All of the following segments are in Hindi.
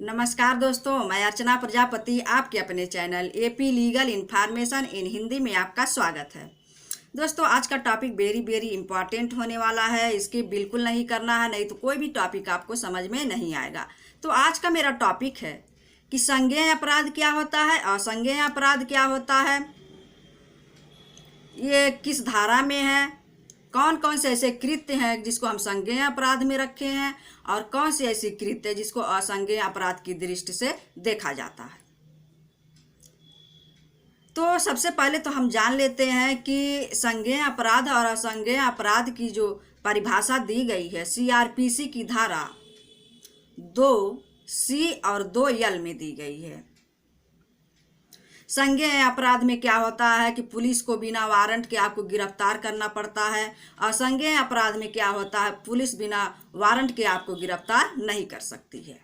नमस्कार दोस्तों, मैं अर्चना प्रजापति आपके अपने channel AP legal information in Hindi में आपका स्वागत है। दोस्तों, आज का टॉपिक वेरी इंपॉर्टेंट होने वाला है। इसके बिल्कुल नहीं करना है, नहीं तो कोई भी टॉपिक आपको समझ में नहीं आएगा। तो आज का मेरा टॉपिक है कि संज्ञेय अपराध क्या होता है, असंज्ञेय अपराध क्या होता है, ये किस धारा में है, कौन कौन से ऐसे कृत्य हैं जिसको हम संज्ञेय अपराध में रखे हैं और कौन से ऐसे कृत्य जिसको असंज्ञेय अपराध की दृष्टि से देखा जाता है। तो सबसे पहले तो हम जान लेते हैं कि संज्ञेय अपराध और असंज्ञेय अपराध की जो परिभाषा दी गई है सीआरपीसी की धारा 2C और 2L में दी गई है। संज्ञेय अपराध में क्या होता है कि पुलिस को बिना वारंट के आपको गिरफ्तार करना पड़ता है। असंज्ञेय अपराध में क्या होता है, पुलिस बिना वारंट के आपको गिरफ्तार नहीं कर सकती है।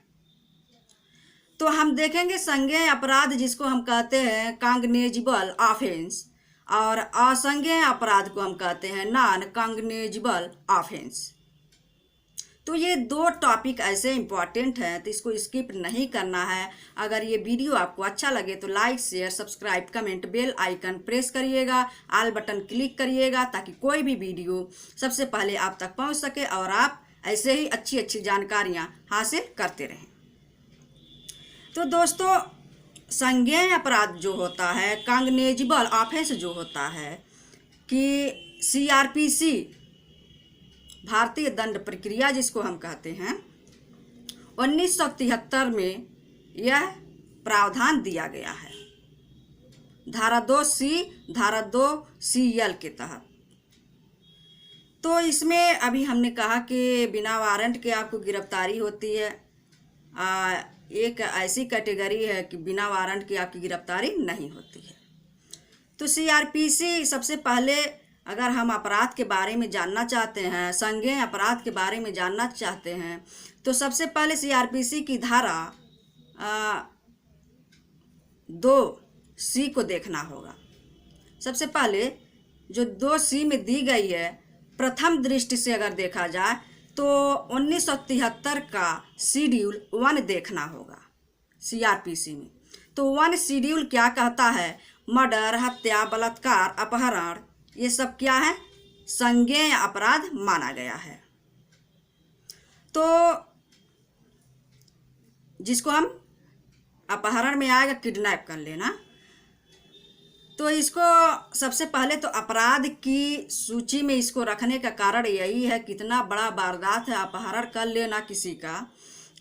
तो हम देखेंगे संज्ञेय अपराध जिसको हम कहते हैं कॉग्निजेबल ऑफेंस और असंज्ञेय अपराध को हम कहते हैं नॉन कॉग्निजेबल ऑफेंस। तो ये दो टॉपिक ऐसे इम्पॉर्टेंट हैं तो इसको स्किप नहीं करना है। अगर ये वीडियो आपको अच्छा लगे तो like share subscribe comment bell icon press करिएगा, ऑल बटन क्लिक करिएगा ताकि कोई भी वीडियो सबसे पहले आप तक पहुंच सके और आप ऐसे ही अच्छी जानकारियां हासिल करते रहें। तो दोस्तों, संज्ञेय अपराध जो होता है कॉग्निजेबल ऑफेंस जो होता है कि सीआरपीसी भारतीय दंड प्रक्रिया जिसको हम कहते हैं 1973 में यह प्रावधान दिया गया है धारा 2C धारा 2CL के तहत। तो इसमें अभी हमने कहा कि बिना वारंट के आपको गिरफ्तारी होती है। एक ऐसी कैटेगरी है कि बिना वारंट के आपकी गिरफ्तारी नहीं होती है। तो सीआरपीसी सबसे पहले अगर हम अपराध के बारे में जानना चाहते हैं, संज्ञेय अपराध के बारे में जानना चाहते हैं, तो सबसे पहले सीआरपीसी की धारा 2C को देखना होगा। सबसे पहले जो 2C में दी गई है, प्रथम दृष्टि से अगर देखा जाए तो 1973 का शेड्यूल 1 देखना होगा सीआरपीसी में। तो 1 शेड्यूल क्या कहता है, मर्डर, हत्या, बलात्कार, अपहरण, ये सब क्या है, संज्ञेय अपराध माना गया है। तो जिसको हम अपहरण में आएगा किडनैप कर लेना, तो इसको सबसे पहले तो अपराध की सूची में इसको रखने का कारण यही है कि इतना बड़ा वारदात है। अपहरण कर लेना किसी का,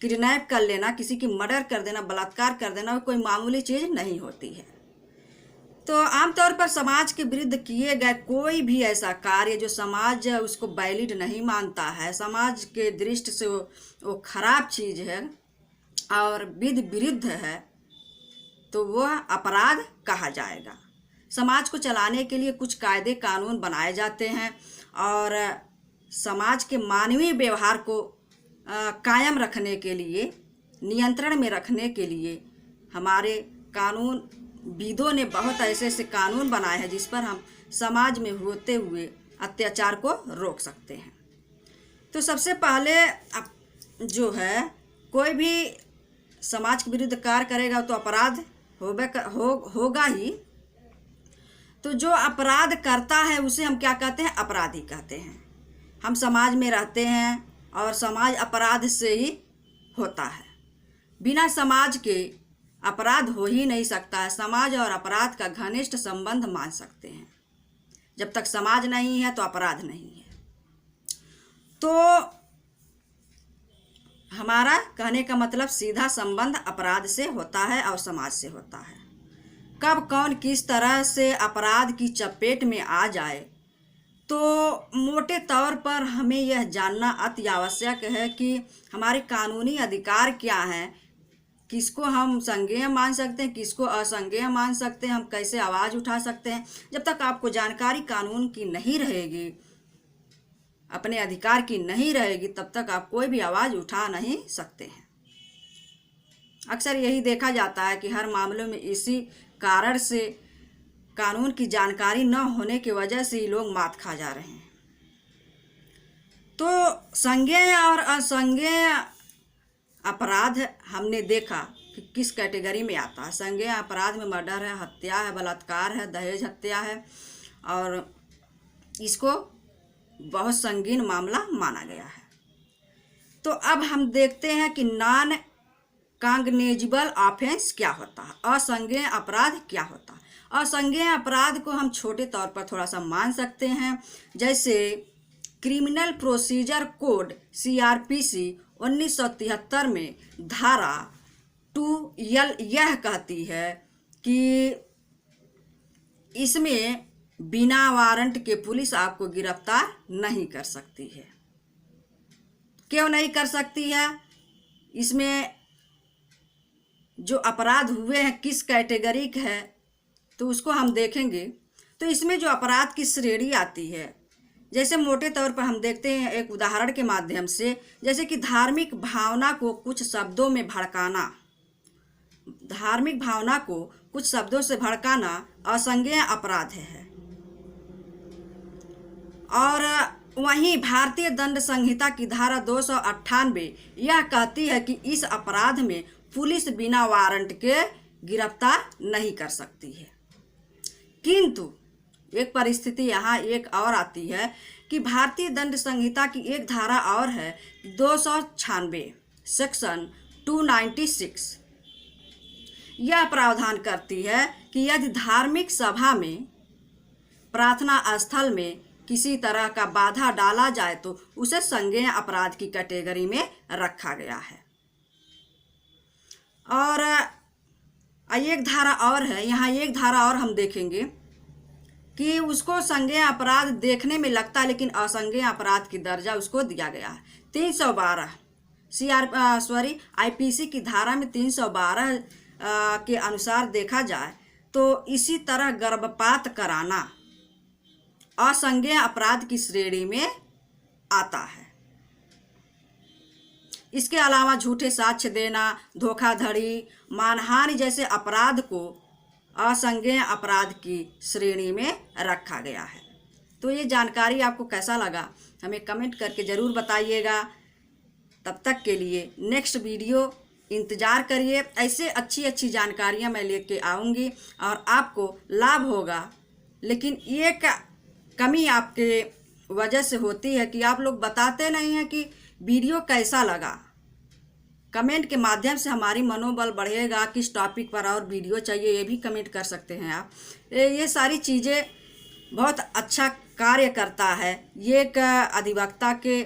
किडनैप कर लेना, किसी की मर्डर कर देना, बलात्कार कर देना कोई मामूली चीज़ नहीं होती है। तो आमतौर पर समाज के विरुद्ध किए गए कोई भी ऐसा कार्य जो समाज उसको वैलिड नहीं मानता है, समाज के दृष्टि से वो खराब चीज़ है और विधि विरुद्ध है, तो वह अपराध कहा जाएगा। समाज को चलाने के लिए कुछ कायदे कानून बनाए जाते हैं और समाज के मानवीय व्यवहार को कायम रखने के लिए, नियंत्रण में रखने के लिए हमारे कानून विदों ने बहुत ऐसे कानून बनाए हैं जिस पर हम समाज में होते हुए अत्याचार को रोक सकते हैं। तो सबसे पहले जो है कोई भी समाज के विरुद्ध कार्य करेगा तो अपराध होगा ही। तो जो अपराध करता है उसे हम क्या कहते हैं, अपराधी कहते हैं। हम समाज में रहते हैं और समाज अपराध से ही होता है। बिना समाज के अपराध हो ही नहीं सकता है। समाज और अपराध का घनिष्ठ संबंध मान सकते हैं। जब तक समाज नहीं है तो अपराध नहीं है। तो हमारा कहने का मतलब सीधा संबंध अपराध से होता है और समाज से होता है। कब कौन किस तरह से अपराध की चपेट में आ जाए, तो मोटे तौर पर हमें यह जानना अति आवश्यक है कि हमारे कानूनी अधिकार क्या हैं, किसको हम संज्ञेय मान सकते हैं, किसको असंज्ञेय मान सकते हैं, हम कैसे आवाज़ उठा सकते हैं। जब तक आपको जानकारी कानून की नहीं रहेगी, अपने अधिकार की नहीं रहेगी, तब तक आप कोई भी आवाज़ उठा नहीं सकते हैं। अक्सर यही देखा जाता है कि हर मामलों में इसी कारण से कानून की जानकारी न होने की वजह से ही लोग मात खा जा रहे हैं। तो संज्ञेय और असंज्ञेय अपराध हमने देखा कि किस कैटेगरी में आता है। संज्ञेय अपराध में मर्डर है, हत्या है, बलात्कार है, दहेज हत्या है और इसको बहुत संगीन मामला माना गया है। तो अब हम देखते हैं कि नॉन कॉग्निजेबल ऑफेंस क्या होता है, असंज्ञेय अपराध क्या होता है। असंज्ञेय अपराध को हम छोटे तौर पर थोड़ा सा मान सकते हैं, जैसे क्रिमिनल प्रोसीजर कोड CRPC 1973 में धारा 2L यह कहती है कि इसमें बिना वारंट के पुलिस आपको गिरफ्तार नहीं कर सकती है। क्यों नहीं कर सकती है? इसमें जो अपराध हुए हैं किस कैटेगरी का है तो उसको हम देखेंगे। तो इसमें जो अपराध की श्रेणी आती है, जैसे मोटे तौर पर हम देखते हैं एक उदाहरण के माध्यम से, जैसे कि धार्मिक भावना को कुछ शब्दों में भड़काना। धार्मिक भावना को कुछ शब्दों से भड़काना असंज्ञेय अपराध है। और वहीं भारतीय दंड संहिता की धारा 298 यह कहती है कि इस अपराध में पुलिस बिना वारंट के गिरफ्तार नहीं कर सकती है। किंतु एक परिस्थिति यहाँ एक और आती है कि भारतीय दंड संहिता की एक धारा और है 296 सेक्शन 296। यह प्रावधान करती है कि यदि धार्मिक सभा में, प्रार्थना स्थल में किसी तरह का बाधा डाला जाए तो उसे संज्ञेय अपराध की कैटेगरी में रखा गया है। और एक धारा और है, यहाँ एक धारा और हम देखेंगे कि उसको संज्ञेय अपराध देखने में लगता है लेकिन असंज्ञेय अपराध की दर्जा उसको दिया गया है। 312 IPC की धारा में 312 के अनुसार देखा जाए तो इसी तरह गर्भपात कराना असंज्ञेय अपराध की श्रेणी में आता है। इसके अलावा झूठे साक्ष्य देना, धोखाधड़ी, मानहानि जैसे अपराध को असंज्ञेय अपराध की श्रेणी में रखा गया है। तो ये जानकारी आपको कैसा लगा हमें कमेंट करके ज़रूर बताइएगा। तब तक के लिए नेक्स्ट वीडियो इंतज़ार करिए। ऐसे अच्छी अच्छी जानकारियाँ मैं लेके आऊँगी और आपको लाभ होगा। लेकिन ये कमी आपके वजह से होती है कि आप लोग बताते नहीं हैं कि वीडियो कैसा लगा। कमेंट के माध्यम से हमारी मनोबल बढ़ेगा। किस टॉपिक पर और वीडियो चाहिए ये भी कमेंट कर सकते हैं आप। ये सारी चीज़ें बहुत अच्छा कार्य करता है। ये एक अधिवक्ता के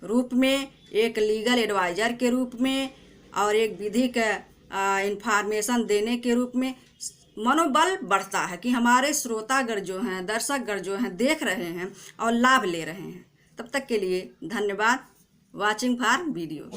रूप में, एक लीगल एडवाइज़र के रूप में और एक विधिक इंफॉर्मेशन देने के रूप में मनोबल बढ़ता है कि हमारे श्रोतागण जो हैं, दर्शकगण जो हैं देख रहे हैं और लाभ ले रहे हैं। तब तक के लिए धन्यवाद। Watching for video.